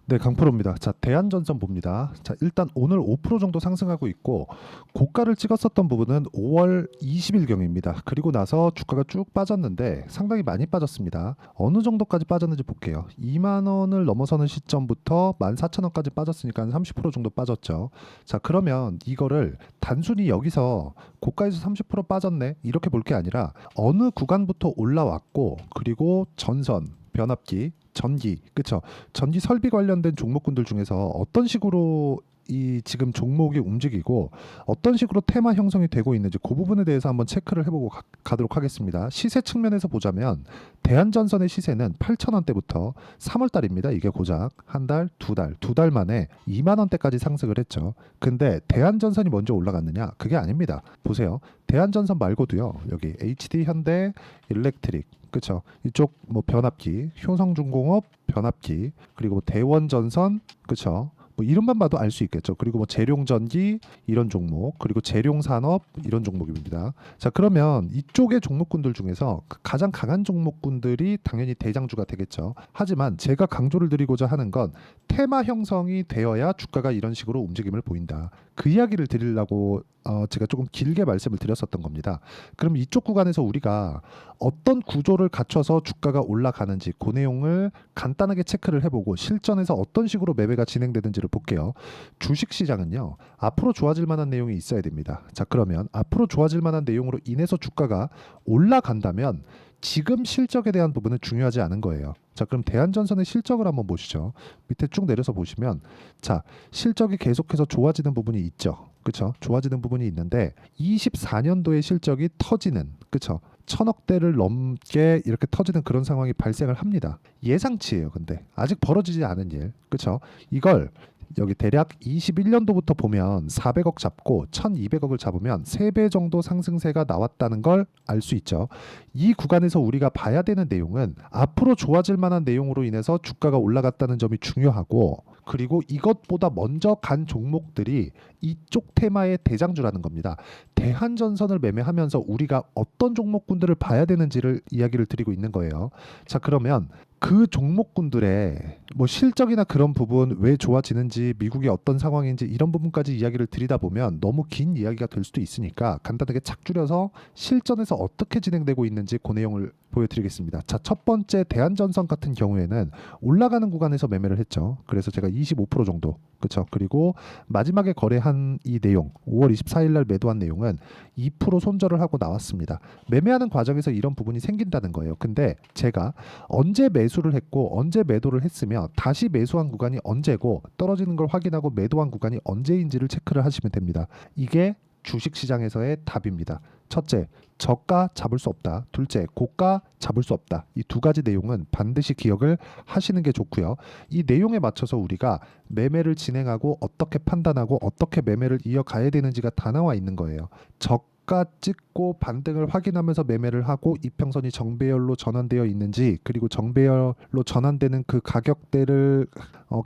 네, 강프로입니다. 자, 대한전선 봅니다. 자, 일단 오늘 5% 정도 상승하고 있고 고가를 찍었었던 부분은 5월 20일경입니다. 그리고 나서 주가가 쭉 빠졌는데 상당히 많이 빠졌습니다. 어느 정도까지 빠졌는지 볼게요. 2만 원을 넘어서는 시점부터 14,000원까지 빠졌으니까 한 30% 정도 빠졌죠. 자, 그러면 이거를 단순히 여기서 고가에서 30% 빠졌네 이렇게 볼 게 아니라 어느 구간부터 올라왔고 그리고 전선, 변압기, 전기, 그쵸? 전기 설비 관련된 종목군들 중에서 어떤 식으로 이 지금 종목이 움직이고 어떤 식으로 테마 형성이 되고 있는지 그 부분에 대해서 한번 체크를 해보고 가도록 하겠습니다. 시세 측면에서 보자면 대한전선의 시세는 8,000원대부터 3월 달입니다. 이게 고작 한 달, 두 달 만에 2만 원대까지 상승을 했죠. 근데 대한전선이 먼저 올라갔느냐? 그게 아닙니다. 보세요. 대한전선 말고도요. 여기 HD 현대 일렉트릭 그쵸. 이쪽 뭐 변압기, 효성중공업 변압기, 그리고 뭐 대원전선, 그쵸. 뭐 이름만 봐도 알 수 있겠죠. 그리고 뭐 재룡전기 이런 종목, 그리고 재룡산업 이런 종목입니다. 자, 그러면 이쪽의 종목군들 중에서 가장 강한 종목군들이 당연히 대장주가 되겠죠. 하지만 제가 강조를 드리고자 하는 건 테마 형성이 되어야 주가가 이런 식으로 움직임을 보인다. 그 이야기를 드리려고 제가 조금 길게 말씀을 드렸었던 겁니다. 그럼 이쪽 구간에서 우리가 어떤 구조를 갖춰서 주가가 올라가는지 그 내용을 간단하게 체크를 해보고 실전에서 어떤 식으로 매매가 진행되는지를 볼게요. 주식시장은요. 앞으로 좋아질 만한 내용이 있어야 됩니다. 자, 그러면 앞으로 좋아질 만한 내용으로 인해서 주가가 올라간다면 지금 실적에 대한 부분은 중요하지 않은 거예요. 자, 그럼 대한전선의 실적을 한번 보시죠. 밑에 쭉 내려서 보시면 자, 실적이 계속해서 좋아지는 부분이 있죠. 그렇죠? 좋아지는 부분이 있는데 24년도의 실적이 터지는 그렇죠? 천억대를 넘게 이렇게 터지는 그런 상황이 발생을 합니다. 예상치예요. 근데 아직 벌어지지 않은 일. 그렇죠? 이걸 여기 대략 21년도부터 보면 400억 잡고 1200억을 잡으면 3배 정도 상승세가 나왔다는 걸 알 수 있죠. 이 구간에서 우리가 봐야 되는 내용은 앞으로 좋아질 만한 내용으로 인해서 주가가 올라갔다는 점이 중요하고 그리고 이것보다 먼저 간 종목들이 이쪽 테마의 대장주라는 겁니다. 대한전선을 매매하면서 우리가 어떤 종목군들을 봐야 되는지를 이야기를 드리고 있는 거예요. 자, 그러면 그 종목군들의 뭐 실적이나 그런 부분 왜 좋아지는지 미국이 어떤 상황인지 이런 부분까지 이야기를 드리다 보면 너무 긴 이야기가 될 수도 있으니까 간단하게 착 줄여서 실전에서 어떻게 진행되고 있는지 그 내용을 보여드리겠습니다. 자, 첫 번째 대한전선 같은 경우에는 올라가는 구간에서 매매를 했죠. 그래서 제가 25% 정도 그렇죠. 그리고 마지막에 거래한 이 내용 5월 24일 날 매도한 내용은 2% 손절을 하고 나왔습니다. 매매하는 과정에서 이런 부분이 생긴다는 거예요. 근데 제가 언제 매수를 했고 언제 매도를 했으며 다시 매수한 구간이 언제고 떨어지는 걸 확인하고 매도한 구간이 언제인지를 체크를 하시면 됩니다. 이게 주식시장에서의 답입니다. 첫째, 저가 잡을 수 없다. 둘째, 고가 잡을 수 없다. 이 두 가지 내용은 반드시 기억을 하시는 게 좋고요. 이 내용에 맞춰서 우리가 매매를 진행하고 어떻게 판단하고 어떻게 매매를 이어가야 되는지가 다 나와 있는 거예요. 저가 찍고 반등을 확인하면서 매매를 하고 이평선이 정배열로 전환되어 있는지 그리고 정배열로 전환되는 그 가격대를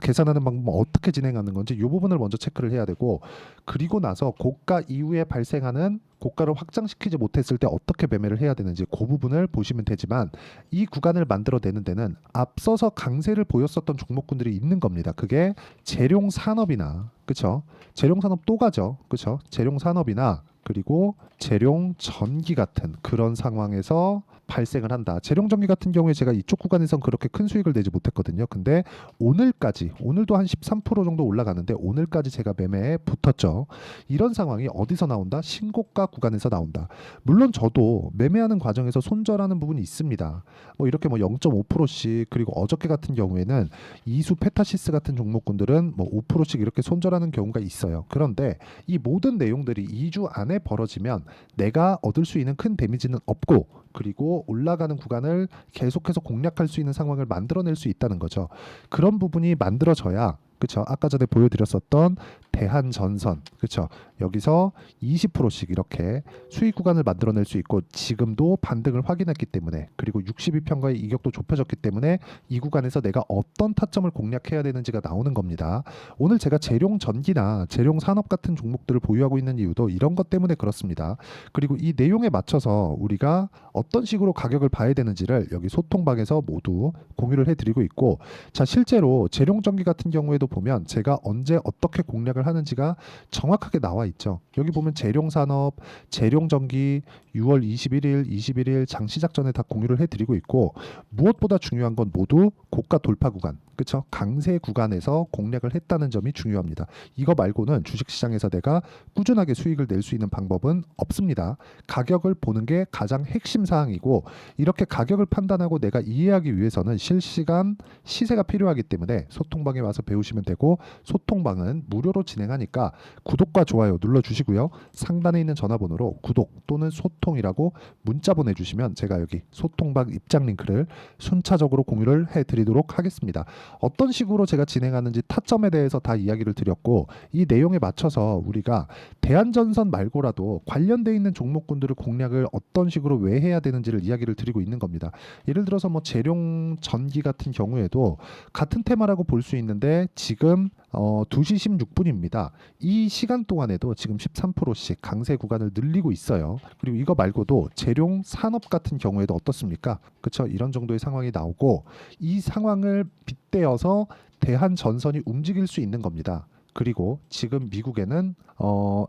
계산하는 방법은 어떻게 진행하는 건지 이 부분을 먼저 체크를 해야 되고 그리고 나서 고가 이후에 발생하는 고가를 확장시키지 못했을 때 어떻게 매매를 해야 되는지 그 부분을 보시면 되지만 이 구간을 만들어내는 데는 앞서서 강세를 보였었던 종목군들이 있는 겁니다. 그게 재룡산업이나 그쵸? 재룡산업 또 가죠. 그쵸? 재룡산업이나 그리고 재룡전기 같은 그런 상황에서 발생을 한다. 재룡전기 같은 경우에 제가 이쪽 구간에선 그렇게 큰 수익을 내지 못했거든요. 근데 오늘도 한 13% 정도 올라가는데 오늘까지 제가 매매에 붙었죠. 이런 상황이 어디서 나온다? 신고가 구간에서 나온다. 물론 저도 매매하는 과정에서 손절하는 부분이 있습니다. 뭐 이렇게 뭐 0.5%씩 그리고 어저께 같은 경우에는 이수 페타시스 같은 종목군들은 뭐 5%씩 이렇게 손절하는 경우가 있어요. 그런데 이 모든 내용들이 2주 안에 벌어지면 내가 얻을 수 있는 큰 데미지는 없고 그리고 올라가는 구간을 계속해서 공략할 수 있는 상황을 만들어낼 수 있다는 거죠. 그런 부분이 만들어져야 그쵸? 아까 전에 보여드렸었던 대한전선, 그쵸? 여기서 20%씩 이렇게 수익 구간을 만들어낼 수 있고 지금도 반등을 확인했기 때문에 그리고 62평가의 이격도 좁혀졌기 때문에 이 구간에서 내가 어떤 타점을 공략해야 되는지가 나오는 겁니다. 오늘 제가 재룡 전기나 재룡 산업 같은 종목들을 보유하고 있는 이유도 이런 것 때문에 그렇습니다. 그리고 이 내용에 맞춰서 우리가 어떤 식으로 가격을 봐야 되는지를 여기 소통방에서 모두 공유를 해드리고 있고, 자, 실제로 재룡 전기 같은 경우에도 보면 제가 언제 어떻게 공략을 하는지가 정확하게 나와 있죠. 여기 보면 재룡 산업, 재룡 전기 6월 21일, 21일 장 시작 전에 다 공유를 해드리고 있고, 무엇보다 중요한 건 모두 고가 돌파 구간, 그쵸? 강세 구간에서 공략을 했다는 점이 중요합니다. 이거 말고는 주식시장에서 내가 꾸준하게 수익을 낼 수 있는 방법은 없습니다. 가격을 보는 게 가장 핵심 사항이고, 이렇게 가격을 판단하고 내가 이해하기 위해서는 실시간 시세가 필요하기 때문에 소통방에 와서 배우시면 되고, 소통방은 무료로 진행하니까 구독과 좋아요 눌러주시고요. 상단에 있는 전화번호로 구독 또는 소통이라고 문자 보내주시면 제가 여기 소통방 입장 링크를 순차적으로 공유를 해드리도록 하겠습니다. 어떤 식으로 제가 진행하는지 타점에 대해서 다 이야기를 드렸고, 이 내용에 맞춰서 우리가 대한전선 말고라도 관련되어 있는 종목군들을 공략을 어떤 식으로 왜 해야 되는지를 이야기를 드리고 있는 겁니다. 예를 들어서 뭐 재룡 전기 같은 경우에도 같은 테마라고 볼 수 있는데 지금 2시 16분입니다. 이 시간 동안에도 지금 13%씩 강세 구간을 늘리고 있어요. 그리고 이거 말고도 재룡 산업 같은 경우에도 어떻습니까? 그렇죠? 이런 정도의 상황이 나오고, 이 상황을 빗대어서 대한전선이 움직일 수 있는 겁니다. 그리고 지금 미국에는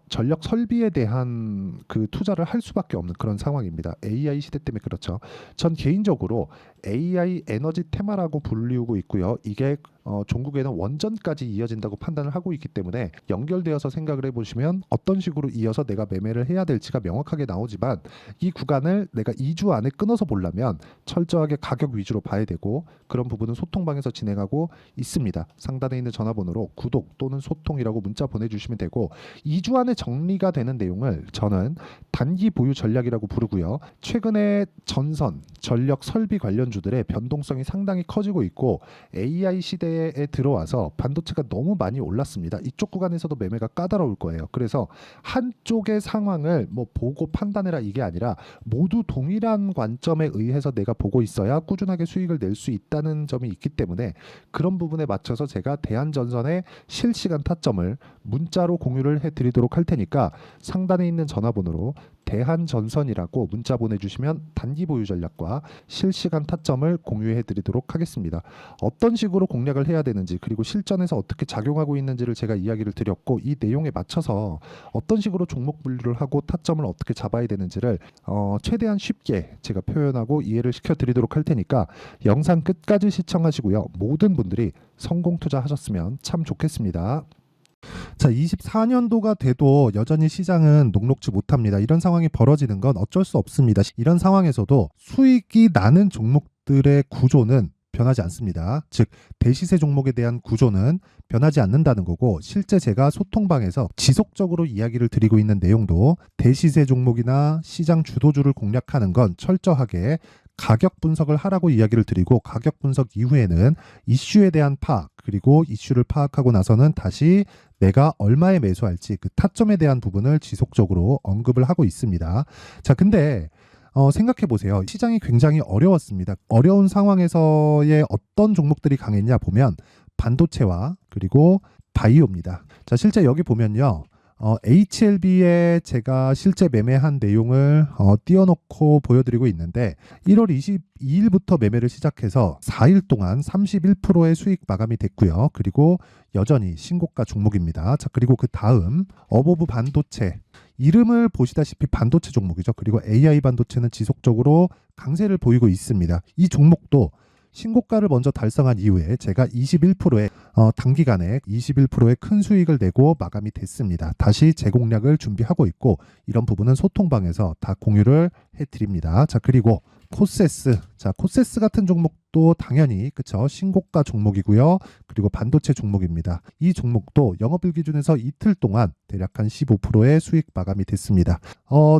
전력 설비에 대한 그 투자를 할 수밖에 없는 그런 상황입니다. AI 시대 때문에 그렇죠. 전 개인적으로 AI 에너지 테마라고 불리우고 있고요. 이게 종국에는 원전까지 이어진다고 판단을 하고 있기 때문에 연결되어서 생각을 해보시면 어떤 식으로 이어서 내가 매매를 해야 될지가 명확하게 나오지만, 이 구간을 내가 2주 안에 끊어서 보려면 철저하게 가격 위주로 봐야 되고, 그런 부분은 소통방에서 진행하고 있습니다. 상단에 있는 전화번호로 구독 또는 소통이라고 문자 보내주시면 되고, 2주 안에 정리가 되는 내용을 저는 단기 보유 전략이라고 부르고요. 최근에 전선, 전력 설비 관련주들의 변동성이 상당히 커지고 있고, AI 시대에 들어와서 반도체가 너무 많이 올랐습니다. 이쪽 구간에서도 매매가 까다로울 거예요. 그래서 한쪽의 상황을 뭐 보고 판단해라 이게 아니라 모두 동일한 관점에 의해서 내가 보고 있어야 꾸준하게 수익을 낼 수 있다는 점이 있기 때문에, 그런 부분에 맞춰서 제가 대한전선의 실시간 타점을 문자로 공유를 해드리도록 할 테니까 상단에 있는 전화번호로 대한전선이라고 문자 보내주시면 단기 보유 전략과 실시간 타점을 공유해 드리도록 하겠습니다. 어떤 식으로 공략을 해야 되는지, 그리고 실전에서 어떻게 작용하고 있는지를 제가 이야기를 드렸고, 이 내용에 맞춰서 어떤 식으로 종목 분류를 하고 타점을 어떻게 잡아야 되는지를 최대한 쉽게 제가 표현하고 이해를 시켜 드리도록 할 테니까 영상 끝까지 시청하시고요. 모든 분들이 성공 투자하셨으면 참 좋겠습니다. 자, 24년도가 돼도 여전히 시장은 녹록지 못합니다. 이런 상황이 벌어지는 건 어쩔 수 없습니다. 이런 상황에서도 수익이 나는 종목들의 구조는 변하지 않습니다. 즉, 대시세 종목에 대한 구조는 변하지 않는다는 거고, 실제 제가 소통방에서 지속적으로 이야기를 드리고 있는 내용도 대시세 종목이나 시장 주도주를 공략하는 건 철저하게 가격 분석을 하라고 이야기를 드리고, 가격 분석 이후에는 이슈에 대한 파악, 그리고 이슈를 파악하고 나서는 다시 내가 얼마에 매수할지 그 타점에 대한 부분을 지속적으로 언급을 하고 있습니다. 자, 근데 생각해 보세요. 시장이 굉장히 어려웠습니다. 어려운 상황에서의 어떤 종목들이 강했냐 보면 반도체와 그리고 바이오입니다. 자, 실제 여기 보면요. HLB에 제가 실제 매매한 내용을 띄워놓고 보여드리고 있는데, 1월 22일부터 매매를 시작해서 4일 동안 31%의 수익 마감이 됐고요. 그리고 여전히 신고가 종목입니다. 자, 그리고 그 다음 어보브 반도체, 이름을 보시다시피 반도체 종목이죠. 그리고 AI 반도체는 지속적으로 강세를 보이고 있습니다. 이 종목도 신고가를 먼저 달성한 이후에 제가 21%의 단기간에 21%의 큰 수익을 내고 마감이 됐습니다. 다시 재공략을 준비하고 있고, 이런 부분은 소통방에서 다 공유를 해드립니다. 자, 그리고 코세스. 자, 코세스 같은 종목도 당연히 그쵸, 신고가 종목이고요. 그리고 반도체 종목입니다. 이 종목도 영업일 기준에서 이틀 동안 대략 한 15%의 수익 마감이 됐습니다.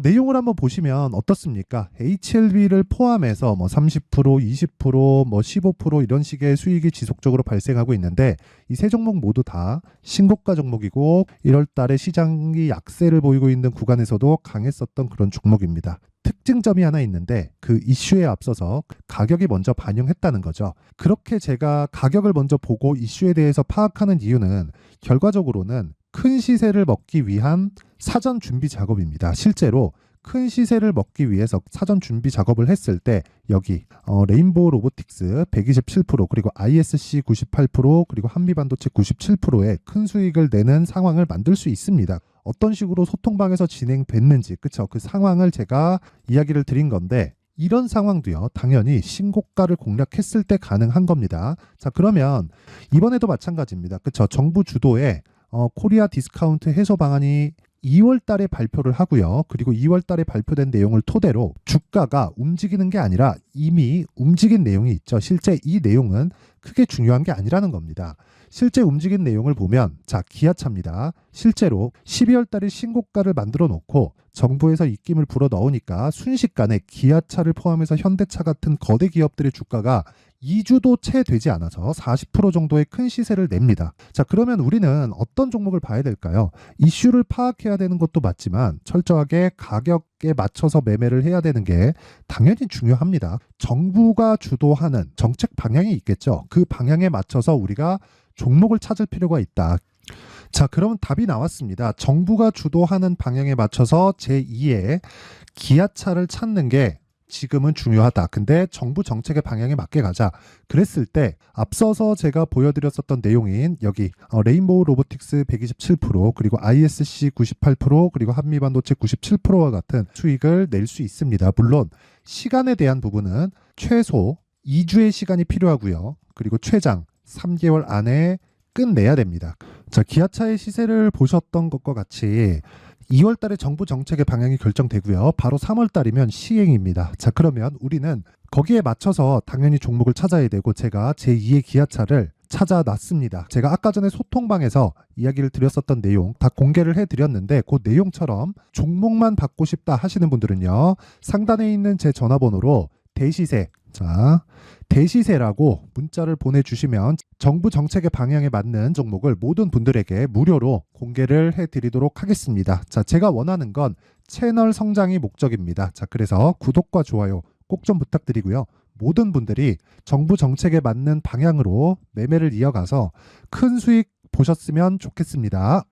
내용을 한번 보시면 어떻습니까? HLB를 포함해서 뭐 30%, 20%, 뭐 15% 이런 식의 수익이 지속적으로 발생하고 있는데 이 세 종목 모두 다 신고가 종목이고 1월 달에 시장이 약세를 보이고 있는 구간에서도 강했었던 그런 종목입니다. 특징점이 하나 있는데 그 이슈에 앞서서 가격이 먼저 반영했다는 거죠. 그렇게 제가 가격을 먼저 보고 이슈에 대해서 파악하는 이유는 결과적으로는 큰 시세를 먹기 위한 사전 준비 작업입니다. 실제로 큰 시세를 먹기 위해서 사전 준비 작업을 했을 때 여기 레인보우 로보틱스 127% 그리고 ISC 98% 그리고 한미반도체 97%의 큰 수익을 내는 상황을 만들 수 있습니다. 어떤 식으로 소통방에서 진행됐는지 그쵸, 그 상황을 제가 이야기를 드린 건데 이런 상황도요 당연히 신고가를 공략했을 때 가능한 겁니다. 자, 그러면 이번에도 마찬가지입니다. 그쵸, 정부 주도의 코리아 디스카운트 해소 방안이 2월 달에 발표를 하고요. 그리고 2월 달에 발표된 내용을 토대로 주가가 움직이는 게 아니라 이미 움직인 내용이 있죠. 실제 이 내용은 크게 중요한 게 아니라는 겁니다. 실제 움직인 내용을 보면 자, 기아차입니다. 실제로 12월 달에 신고가를 만들어 놓고 정부에서 입김을 불어 넣으니까 순식간에 기아차를 포함해서 현대차 같은 거대 기업들의 주가가 2주도 채 되지 않아서 40% 정도의 큰 시세를 냅니다. 자, 그러면 우리는 어떤 종목을 봐야 될까요? 이슈를 파악해야 되는 것도 맞지만 철저하게 가격에 맞춰서 매매를 해야 되는 게 당연히 중요합니다. 정부가 주도하는 정책 방향이 있겠죠. 그 방향에 맞춰서 우리가 종목을 찾을 필요가 있다. 자, 그러면 답이 나왔습니다. 정부가 주도하는 방향에 맞춰서 제2의 기아차를 찾는 게 지금은 중요하다. 근데 정부 정책의 방향에 맞게 가자. 그랬을 때 앞서서 제가 보여드렸었던 내용인 여기 레인보우 로보틱스 127% 그리고 ISC 98% 그리고 한미반도체 97%와 같은 수익을 낼 수 있습니다. 물론 시간에 대한 부분은 최소 2주의 시간이 필요하고요. 그리고 최장 3개월 안에 끝내야 됩니다. 자, 기아차의 시세를 보셨던 것과 같이 2월 달에 정부 정책의 방향이 결정되고요. 바로 3월 달이면 시행입니다. 자, 그러면 우리는 거기에 맞춰서 당연히 종목을 찾아야 되고 제가 제2의 기아차를 찾아놨습니다. 제가 아까 전에 소통방에서 이야기를 드렸었던 내용 다 공개를 해드렸는데 그 내용처럼 종목만 받고 싶다 하시는 분들은요. 상단에 있는 제 전화번호로 대시세, 자, 대시세라고 문자를 보내주시면 정부 정책의 방향에 맞는 종목을 모든 분들에게 무료로 공개를 해드리도록 하겠습니다. 자, 제가 원하는 건 채널 성장이 목적입니다. 자, 그래서 구독과 좋아요 꼭 좀 부탁드리고요. 모든 분들이 정부 정책에 맞는 방향으로 매매를 이어가서 큰 수익 보셨으면 좋겠습니다.